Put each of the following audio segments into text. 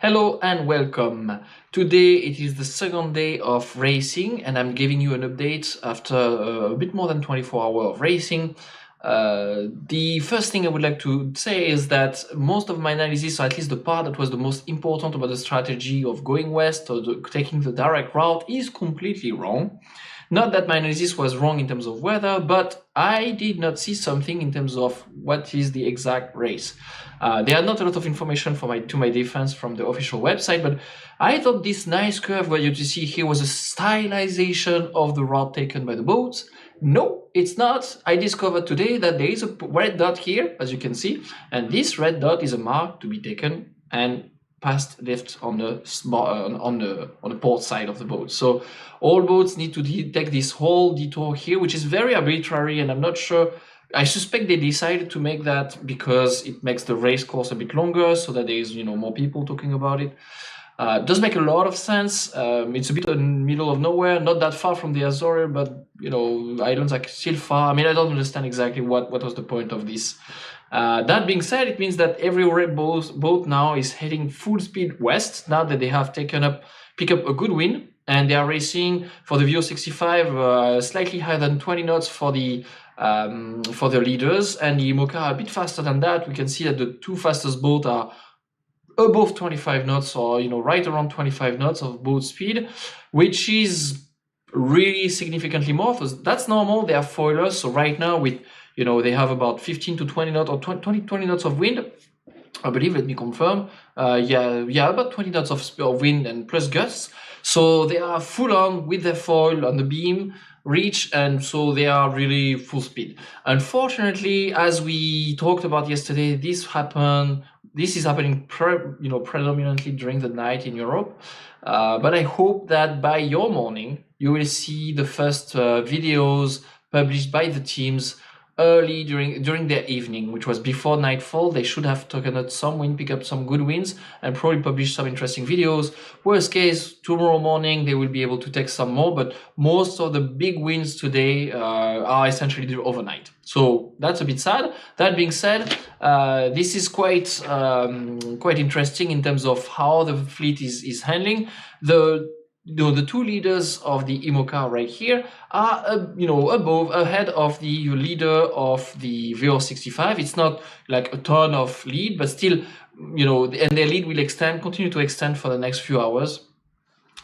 Hello and welcome. Today it is the second day of racing and I'm giving you an update after a bit more than 24 hours of racing. The first thing I would like to say is that most of my analysis, or at least the part that was the most important about the strategy of going west or taking the direct route, is completely wrong. Not that my analysis was wrong in terms of weather, but I did not see something in terms of what is the exact race. There are not a lot of information to my defense from the official website, but I thought this nice curve where you see here was a stylization of the route taken by the boats. No, it's not. I discovered today that there is a red dot here, as you can see, and this red dot is a mark to be taken and past left on the port side of the boat. So all boats need to take this whole detour here, which is very arbitrary, and I'm not sure. I suspect they decided to make that because it makes the race course a bit longer, so that there is more people talking about it. It does make a lot of sense. It's a bit in the middle of nowhere, not that far from the Azores, but islands are still far. I mean, I don't understand exactly what was the point of this. That being said, it means that every boat now is heading full speed west now that they have pick up a good wind, and they are racing for the VO65 slightly higher than 20 knots for the leaders, and the IMOCA are a bit faster than that. We can see that the two fastest boats are above 25 knots, or right around 25 knots of boat speed, which is really significantly more. So that's normal. They are foilers, so right now with they have about 15 to 20 knots or 20 knots of wind, I believe. Let me confirm. About 20 knots of wind and plus gusts. So they are full on with their foil on the beam reach, and so they are really full speed. Unfortunately, as we talked about yesterday, this is happening predominantly during the night in Europe. But I hope that by your morning you will see the first videos published by the teams early during their evening, which was before nightfall. They should have taken out some wind, pick up some good winds, and probably publish some interesting videos. Worst case, tomorrow morning they will be able to take some more, but most of the big wins today are essentially overnight. So that's a bit sad. That being said, this is quite interesting in terms of how the fleet is handling. The two leaders of the IMOCA right here are, ahead of the leader of the VO65. It's not like a ton of lead, but still, and their lead will continue to extend for the next few hours.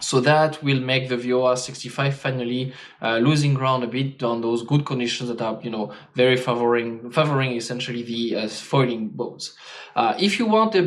So that will make the VO65 finally losing ground a bit on those good conditions that are, very favoring essentially the foiling boats. If you want a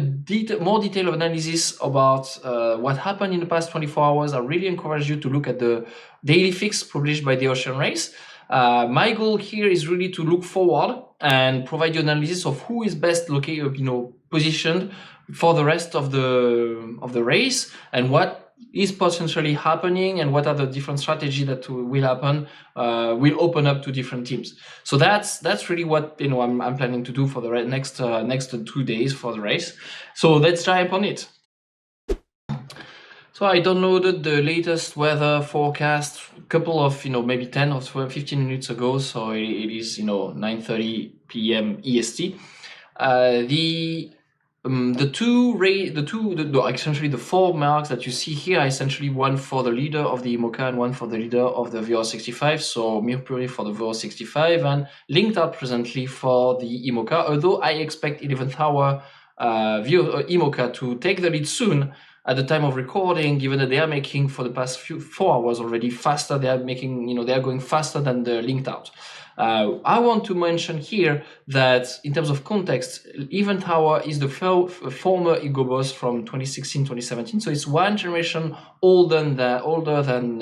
more detailed analysis about what happened in the past 24 hours, I really encourage you to look at the daily fix published by the Ocean Race. My goal here is really to look forward and provide you analysis of who is best positioned for the rest of the race, and what is potentially happening, and what are the different strategies that will happen, will open up to different teams. So that's really what I'm planning to do for the next 2 days for the race. So let's jump on it. So I downloaded the latest weather forecast a couple of maybe 10 or 15 minutes ago. So it is 9:30 p.m. EST. Essentially the four marks that you see here are essentially one for the leader of the IMOCA and one for the leader of the VO65. So Mirpuri for the VO65 and LinkedOut presently for the IMOCA. Although I expect 11th hour IMOCA to take the lead soon at the time of recording, given that they are making for the past 4 hours already faster. They are going faster than the LinkedOut. I want to mention here that in terms of context, Event Tower is the former Ego Boss from 2016-2017, so it's one generation older than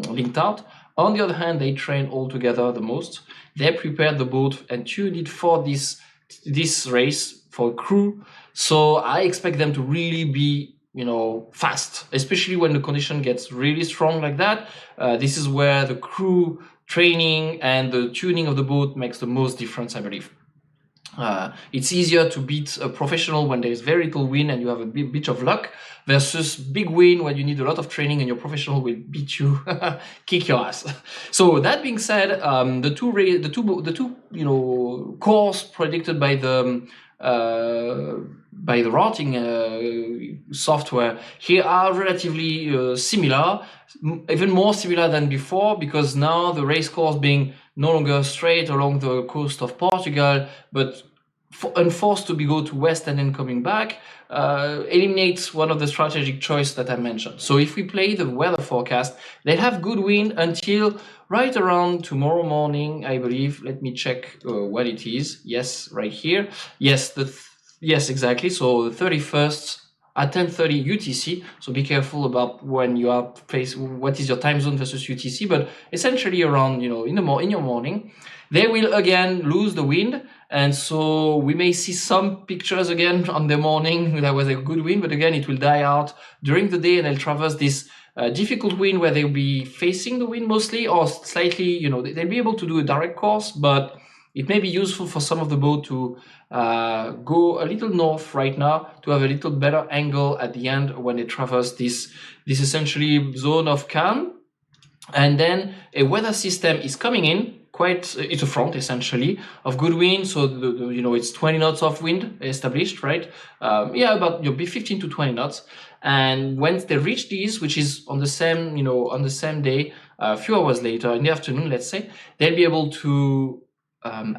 LinkedOut. On the other hand, they train all together the most. They prepared the boat and tuned it for this race for crew. So I expect them to really be fast, especially when the condition gets really strong like that. This is where the crew training and the tuning of the boat makes the most difference, I believe. It's easier to beat a professional when there is very little wind and you have a bit of luck, versus big wind when you need a lot of training and your professional will beat you, kick your ass. So that being said, the two course predicted by the by the routing software here are relatively similar, even more similar than before, because now the race course being no longer straight along the coast of Portugal, but enforced to go to west and then coming back, eliminates one of the strategic choice that I mentioned. So if we play the weather forecast, they have good wind until right around tomorrow morning, I believe. Let me check what it is. Yes, right here. Yes, yes, exactly. So the 31st at 10:30 UTC. So be careful about when you are what is your time zone versus UTC, but essentially around, in your morning, they will again lose the wind. And so we may see some pictures again on the morning. There was a good wind, but again, it will die out during the day, and they'll traverse this difficult wind where they'll be facing the wind mostly, or slightly, they'll be able to do a direct course, but it may be useful for some of the boat to go a little north right now to have a little better angle at the end when they traverse this essentially zone of calm. And then a weather system is coming in. It's a front essentially of good wind. So it's 20 knots of wind established, right? About 15 to 20 knots. And once they reach these, which is on the same day, a few hours later in the afternoon, let's say, they'll be able to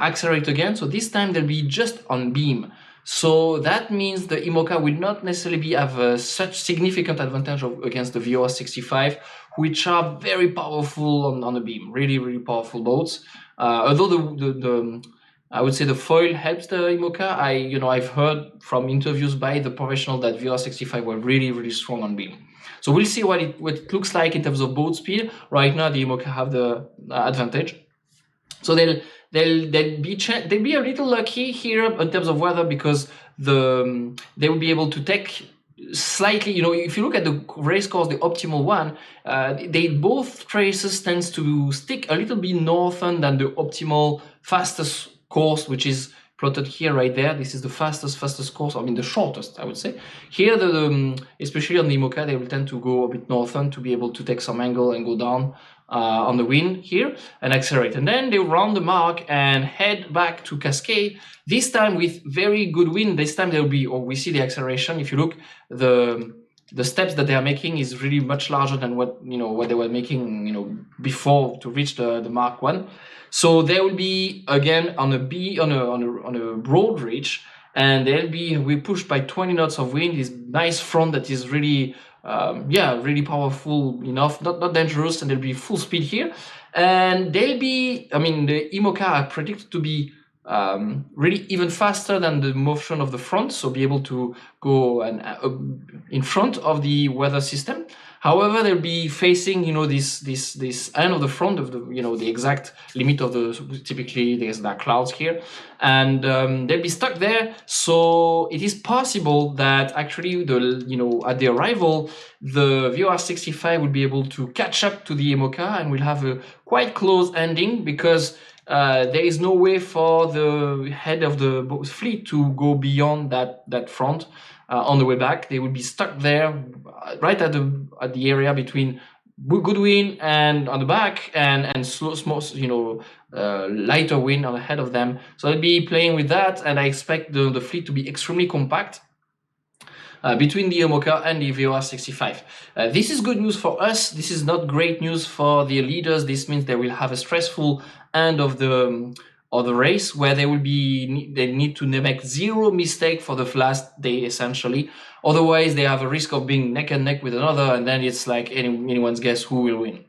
accelerate again. So this time they'll be just on beam. So that means the IMOCA will not necessarily have such significant advantage against the VOR 65, which are very powerful on the beam, really, really powerful boats. Although I would say the foil helps the IMOCA. I've heard from interviews by the professional that VOR 65 were really, really strong on beam. So we'll see what it looks like in terms of boat speed. Right now, the IMOCA have the advantage. So they'll be a little lucky here in terms of weather, because they will be able to take slightly, if you look at the race course, the optimal one, they both traces tends to stick a little bit northern than the optimal fastest course, which is plotted here right there. This is the fastest course, the shortest, I would say. Here, especially on the IMOCA, they will tend to go a bit northern to be able to take some angle and go down on the wind here and accelerate. And then they round the mark and head back to Cascade, this time with very good wind. This time we see the acceleration. If you look, the steps that they are making is really much larger than what they were making before to reach the Mark 1. So they will be again on a broad reach, and we pushed by 20 knots of wind. This nice front that is really really powerful enough, not dangerous, and they'll be full speed here. And the IMOCA are predicted to be really even faster than the motion of the front, so be able to go in front of the weather system. However, they'll be facing, this end of the front of the exact limit of typically there's dark clouds here, and they'll be stuck there. So it is possible that actually at the arrival, the VOR 65 will be able to catch up to the IMOCA, and we'll have a quite close ending, because there is no way for the head of the fleet to go beyond that front. On the way back, they will be stuck there, right at the area between good wind and on the back, and small, lighter wind on ahead of them. So I'll be playing with that, and I expect the fleet to be extremely compact between the IMOCA and the VOR 65. This is good news for us. This is not great news for the leaders. This means they will have a stressful end of the race, where they need to make zero mistake for the last day, essentially. Otherwise, they have a risk of being neck and neck with another, and then it's like anyone's guess who will win.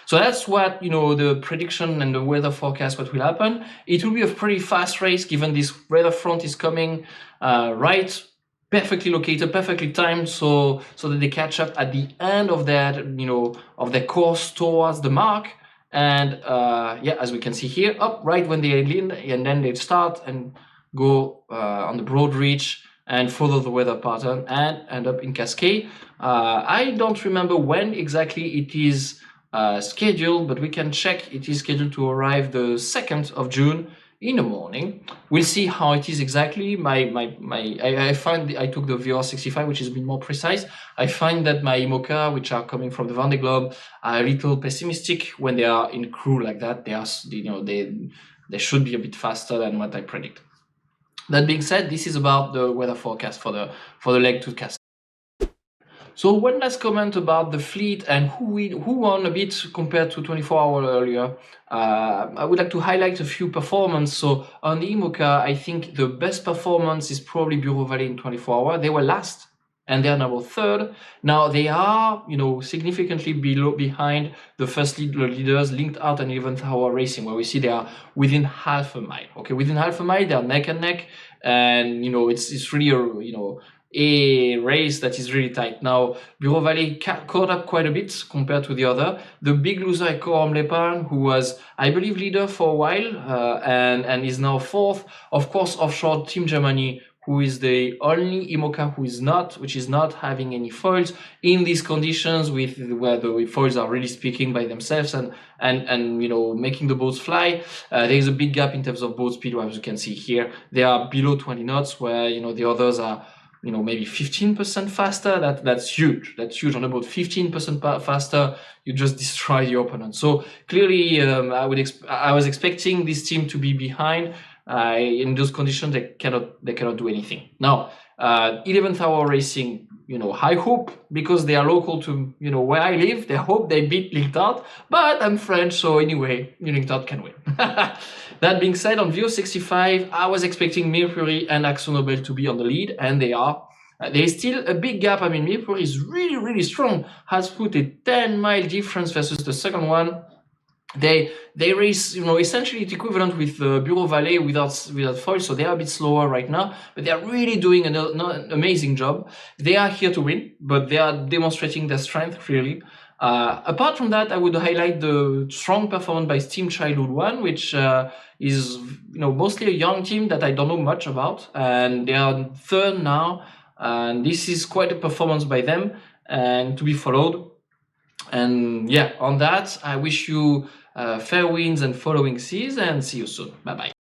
So that's what, the prediction and the weather forecast, what will happen. It will be a pretty fast race, given this weather front is coming right, perfectly located, perfectly timed, so that they catch up at the end of their course towards the mark. And as we can see here, up right when they land, and then they start and go on the broad reach and follow the weather pattern and end up in Cascade. I don't remember when exactly it is scheduled, but we can check. It is scheduled to arrive the 2nd of June in the morning. We'll see how it is exactly. I find I took the VOR 65, which is a bit more precise. I find that my IMOCA, which are coming from the Vendée Globe, are a little pessimistic when they are in crew like that. They should be a bit faster than what I predict. That being said, this is about the weather forecast for the leg to cast. So one last comment about the fleet and who won a bit compared to 24 hours earlier. I would like to highlight a few performance. So on the IMOCA, I think the best performance is probably Bureau Vallée in 24 hours. They were last and they are now third. Now they are, significantly behind the first leaders, LinkedOut and 11th Hour Racing, where we see they are within half a mile. Okay, within half a mile, they are neck and neck, and it's really a race that is really tight. Now, Bureau Vallée caught up quite a bit compared to the other. The big loser is Coram Lepan, who was, I believe, leader for a while and is now fourth. Of course, offshore Team Germany, who is the only IMOCA which is not having any foils in these conditions where the foils are really speaking by themselves and making the boats fly. There is a big gap in terms of boat speed, as you can see here. They are below 20 knots, where the others are maybe 15% faster. That's huge. That's huge. On about 15% faster, you just destroy the opponent. So clearly, I was expecting this team to be behind. In those conditions, they cannot do anything. Now, 11th Hour Racing, I hope, because they are local to where I live, they hope they beat LinkedOut. But I'm French, so anyway, LinkedOut can win. That being said, on VO65, I was expecting Mirpuri and Akzonobel to be on the lead, and they are. There is still a big gap. I mean, Mirpuri is really, really strong, has put a 10-mile difference versus the second one. They race, essentially it's equivalent with Bureau Vallée without foil, so they are a bit slower right now, but they are really doing an amazing job. They are here to win, but they are demonstrating their strength clearly. Apart from that, I would highlight the strong performance by Team Childhood One, which is mostly a young team that I don't know much about, and they are third now, and this is quite a performance by them and to be followed. And yeah, on that, I wish you fair winds and following seas, and see you soon. Bye bye.